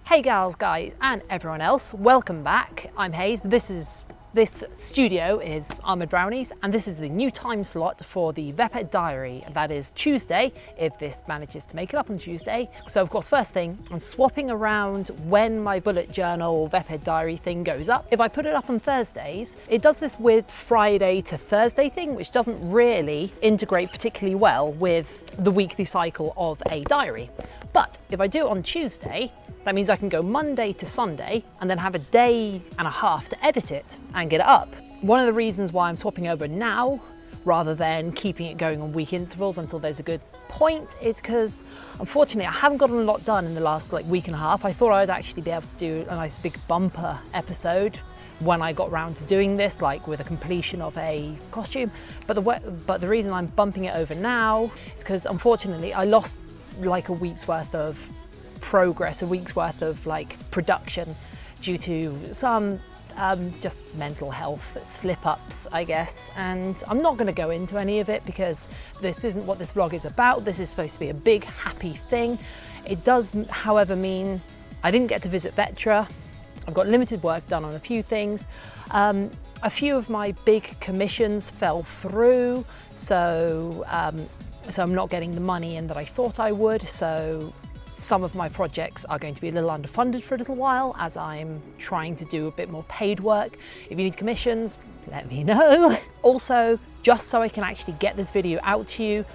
Hey gals, guys, and everyone else, welcome back. I'm Hayze. This studio is Armoured Brownies, and this is the new time slot for the Vepet Diary. That is Tuesday, if this manages to make it up on Tuesday. So of course, first thing, I'm swapping around when my bullet journal Vepet Diary thing goes up. If I put it up on Thursdays, it does this weird Friday to Thursday thing, which doesn't really integrate particularly well with the weekly cycle of a diary. But if I do it on Tuesday, that means I can go Monday to Sunday and then have a day and a half to edit it and get it up. One of the reasons why I'm swapping over now rather than keeping it going on week intervals until there's a good point is because unfortunately I haven't gotten a lot done in the last week and a half. I thought I'd actually be able to do a nice big bumper episode when I got round to doing this, like with a completion of a costume. But the reason I'm bumping it over now is because unfortunately I lost like a week's worth of progress, a week's worth of production due to some just mental health slip-ups, I guess, and I'm not going to go into any of it because this isn't what this vlog is about. This is supposed to be a big happy thing. It does, however, mean I didn't get to visit Vetra. I've got limited work done on a few things. A few of my big commissions fell through, so I'm not getting the money in that I thought I would. So some of my projects are going to be a little underfunded for a little while as I'm trying to do a bit more paid work. If you need commissions, let me know. Also, just so I can actually get this video out to you,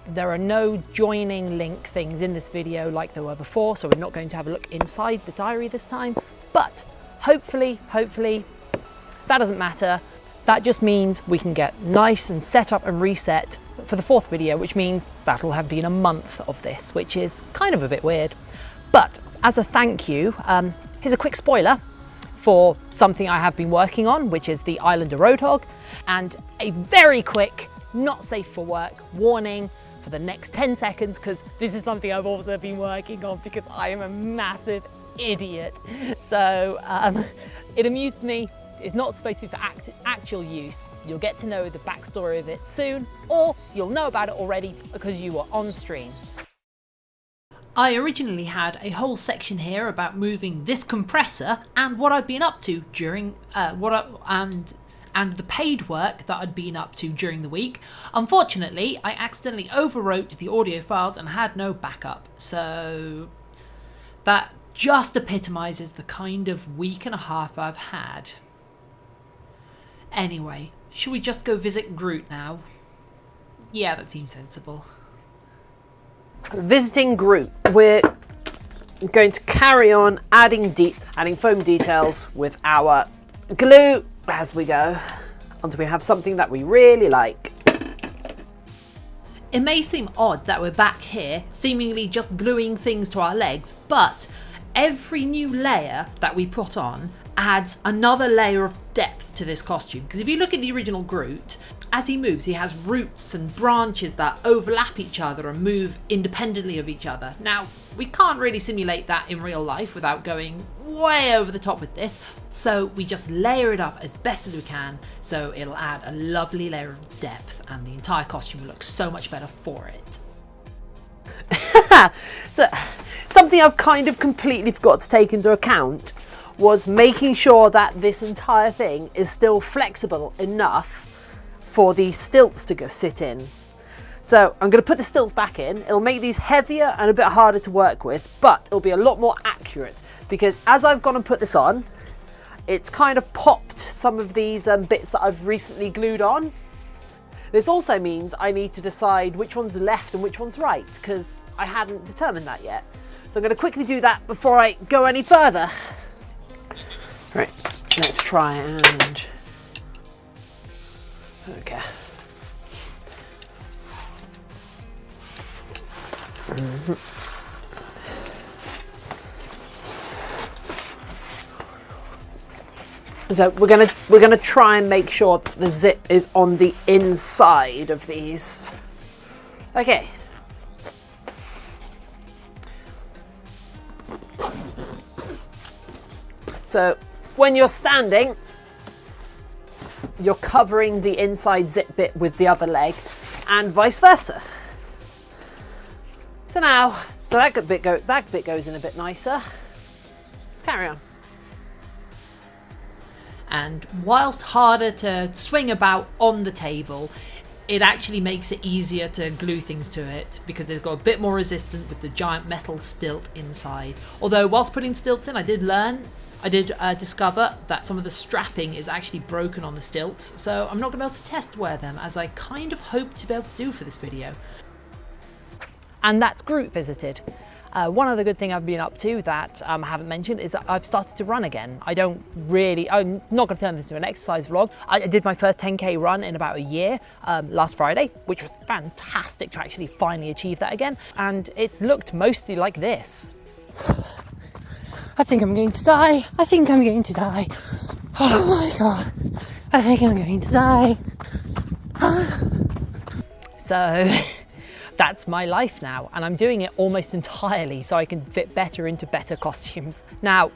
there are no joining link things in this video like there were before, so we're not going to have a look inside the diary this time. But hopefully, that doesn't matter. That just means we can get nice and set up and reset for the fourth video, which means that'll have been a month of this, which is kind of a bit weird. But as a thank you, here's a quick spoiler for something I have been working on, which is the Islander Roadhog, and a very quick, not safe for work warning for the next 10 seconds, because this is something I've also been working on because I am a massive idiot. So it amused me. It's not supposed to be for actual use. You'll get to know the backstory of it soon, or you'll know about it already because you were on stream. I originally had a whole section here about moving this compressor and what I'd been up to during and the paid work that I'd been up to during the week. Unfortunately, I accidentally overwrote the audio files and had no backup, so that just epitomizes the kind of week and a half I've had. Anyway, should we just go visit Groot now? Yeah, that seems sensible. Visiting Groot. We're going to carry on adding foam details with our glue as we go until we have something that we really like. It may seem odd that we're back here, seemingly just gluing things to our legs, but every new layer that we put on adds another layer of depth to this costume. Because if you look at the original Groot, as he moves, he has roots and branches that overlap each other and move independently of each other. Now, we can't really simulate that in real life without going way over the top with this, so we just layer it up as best as we can, so it'll add a lovely layer of depth and the entire costume will look so much better for it. So, something I've kind of completely forgot to take into account was making sure that this entire thing is still flexible enough for the stilts to sit in. So I'm going to put the stilts back in. It'll make these heavier and a bit harder to work with, but it'll be a lot more accurate because as I've gone and put this on, it's kind of popped some of these bits that I've recently glued on. This also means I need to decide which one's left and which one's right because I hadn't determined that yet. So I'm going to quickly do that before I go any further. Right, let's try and... Okay. So we're gonna try and make sure that the zip is on the inside of these. Okay. So when you're standing, you're covering the inside zip bit with the other leg and vice versa. So that bit goes in a bit nicer. carry on. And whilst harder to swing about on the table, it actually makes it easier to glue things to it because it's got a bit more resistance with the giant metal stilt inside. Although whilst putting stilts in, I did discover that some of the strapping is actually broken on the stilts, so I'm not going to be able to test wear them, as I kind of hope to be able to do for this video. And that's Groot visited. One other good thing I've been up to that I haven't mentioned is that I've started to run again. I'm not going to turn this into an exercise vlog. I did my first 10k run in about a year last Friday, which was fantastic to actually finally achieve that again. And it's looked mostly like this. I think I'm going to die. I think I'm going to die. Oh my God. I think I'm going to die. So that's my life now, and I'm doing it almost entirely so I can fit better into better costumes. Now,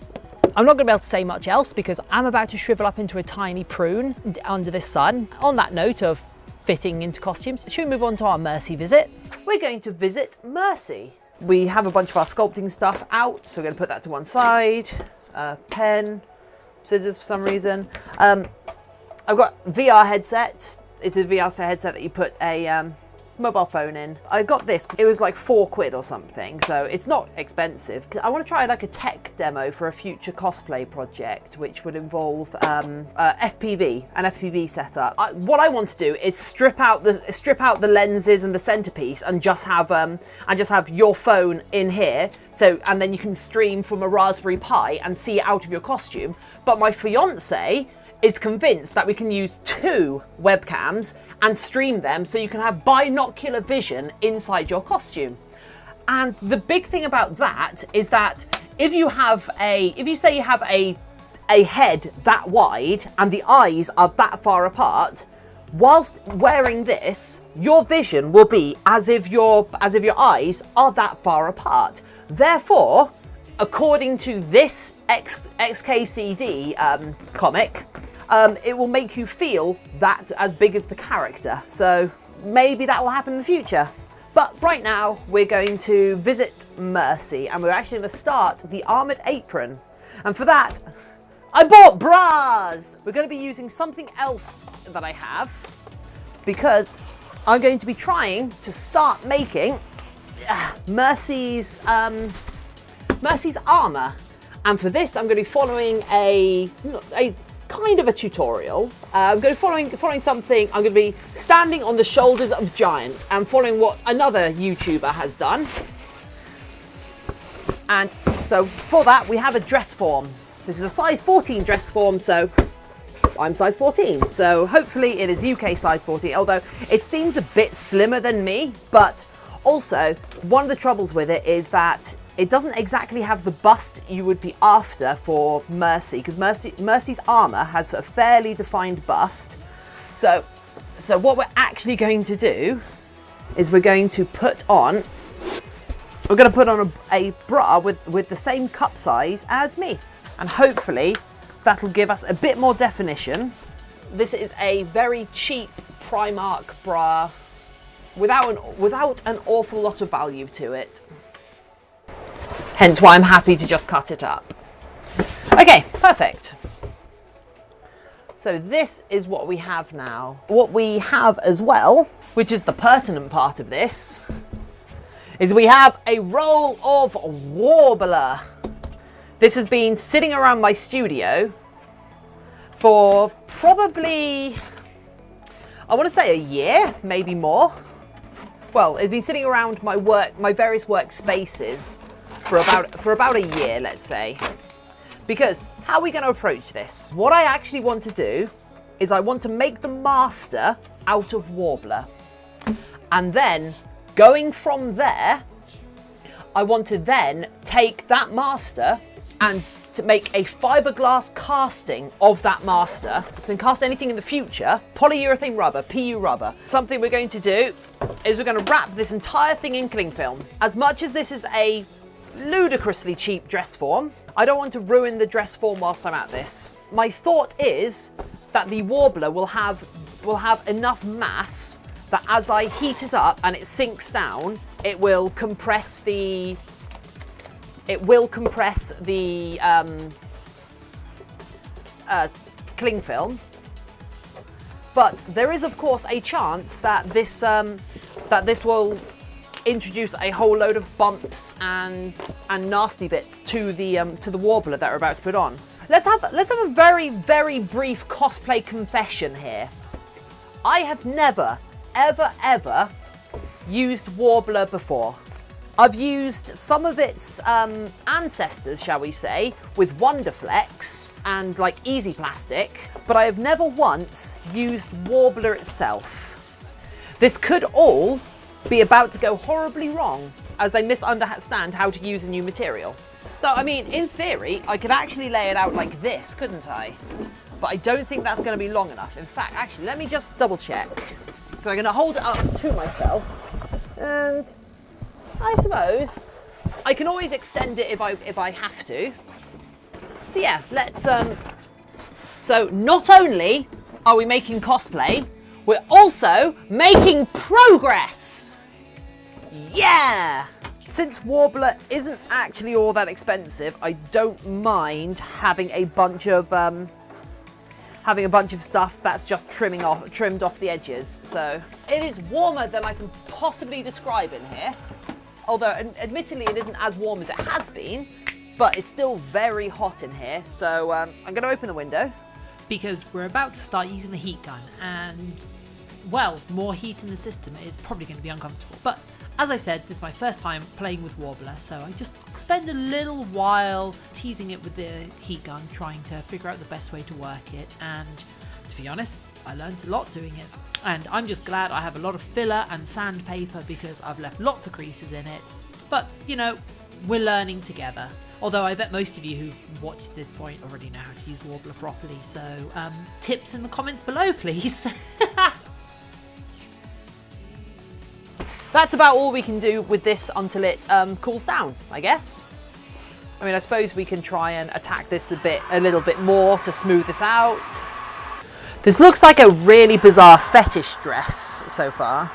I'm not going to be able to say much else because I'm about to shrivel up into a tiny prune under the sun. On that note of fitting into costumes, should we move on to our Mercy visit? We're going to visit Mercy. We have a bunch of our sculpting stuff out, so we're going to put that to one side. Pen, scissors for some reason. I've got VR headset. It's a VR headset that you put a mobile phone in. I got this, it was like £4 or something, so it's not expensive. I want to try like a tech demo for a future cosplay project, which would involve an FPV setup. What I want to do is strip out the lenses and the centerpiece and just have your phone in here. So, and then you can stream from a Raspberry Pi and see it out of your costume. But my fiance is convinced that we can use 2 webcams and stream them so you can have binocular vision inside your costume. And the big thing about that is that if you say you have a head that wide and the eyes are that far apart, whilst wearing this, your vision will be as if your eyes are that far apart. Therefore, according to this XKCD comic, it will make you feel that as big as the character. So maybe that will happen in the future. But right now we're going to visit Mercy, and we're actually going to start the armoured apron. And for that, I bought bras! We're going to be using something else that I have, because I'm going to be trying to start making Mercy's armour. And for this, I'm going to be following a kind of a tutorial. I'm going to be following something. I'm going to be standing on the shoulders of giants and following what another YouTuber has done. And so for that, we have a dress form. This is a size 14 dress form, so I'm size 14. So hopefully it is UK size 14, although it seems a bit slimmer than me. But also, one of the troubles with it is that it doesn't exactly have the bust you would be after for Mercy, because Mercy's armour has a fairly defined bust. So what we're actually going to do is we're going to put on a bra with the same cup size as me. And hopefully that'll give us a bit more definition. This is a very cheap Primark bra without an awful lot of value to it. Hence why I'm happy to just cut it up. Okay, perfect. So this is what we have now. What we have as well, which is the pertinent part of this, is we have a roll of Warbler. This has been sitting around my studio for probably, I want to say a year, maybe more. Well, it's been sitting around my various workspaces for about a year, let's say. Because how are we going to approach this? What I actually want to do is I want to make the master out of Warbler. And then going from there, I want to then take that master and to make a fiberglass casting of that master. You can cast anything in the future. Polyurethane rubber, PU rubber. Something we're going to do is we're going to wrap this entire thing in cling film. As much as this is a ludicrously cheap dress form, I don't want to ruin the dress form whilst I'm at this. My thought is that the Warbler will have enough mass that as I heat it up and it sinks down, it will compress the it will compress the cling film. But there is, of course, a chance that this will introduce a whole load of bumps and nasty bits to the warbler that we're about to put on. Let's have a very, very brief cosplay confession here. I have never, ever used warbler before. I've used some of its ancestors, shall we say, with Wonderflex and like Easy Plastic, but I have never once used warbler itself. This could all be about to go horribly wrong as I misunderstand how to use a new material. So, I mean, in theory, I could actually lay it out like this, couldn't I? But I don't think that's going to be long enough. In fact, actually, let me just double check. So I'm going to hold it up to myself, and I suppose I can always extend it if I have to. So yeah, let's. So not only are we making cosplay, we're also making progress. Yeah. Since warbler isn't actually all that expensive, I don't mind having a bunch of stuff that's just trimmed off the edges. So it is warmer than I can possibly describe in here. Although admittedly it isn't as warm as it has been, but it's still very hot in here. So I'm going to open the window. Because we're about to start using the heat gun, and well, more heat in the system is probably going to be uncomfortable. But as I said, this is my first time playing with warbler, so I just spend a little while teasing it with the heat gun, trying to figure out the best way to work it, and to be honest, I learned a lot doing it. And I'm just glad I have a lot of filler and sandpaper because I've left lots of creases in it. But, you know, we're learning together. Although I bet most of you who've watched this point already know how to use warbler properly, so tips in the comments below, please. That's about all we can do with this until it cools down, I guess. I mean, I suppose we can try and attack this a little bit more to smooth this out. This looks like a really bizarre fetish dress so far.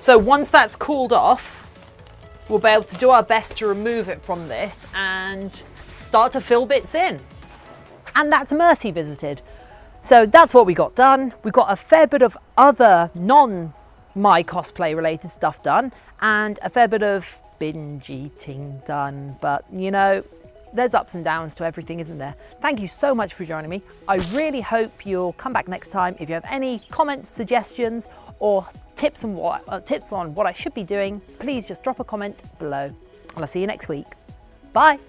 So once that's cooled off, we'll be able to do our best to remove it from this and start to fill bits in. And that's Mercy visited. So that's what we got done. We got a fair bit of other non-my cosplay related stuff done and a fair bit of binge eating done. But you know, there's ups and downs to everything, isn't there? Thank you so much for joining me. I really hope you'll come back next time. If you have any comments, suggestions, or tips on what I should be doing, please just drop a comment below. And I'll see you next week. Bye.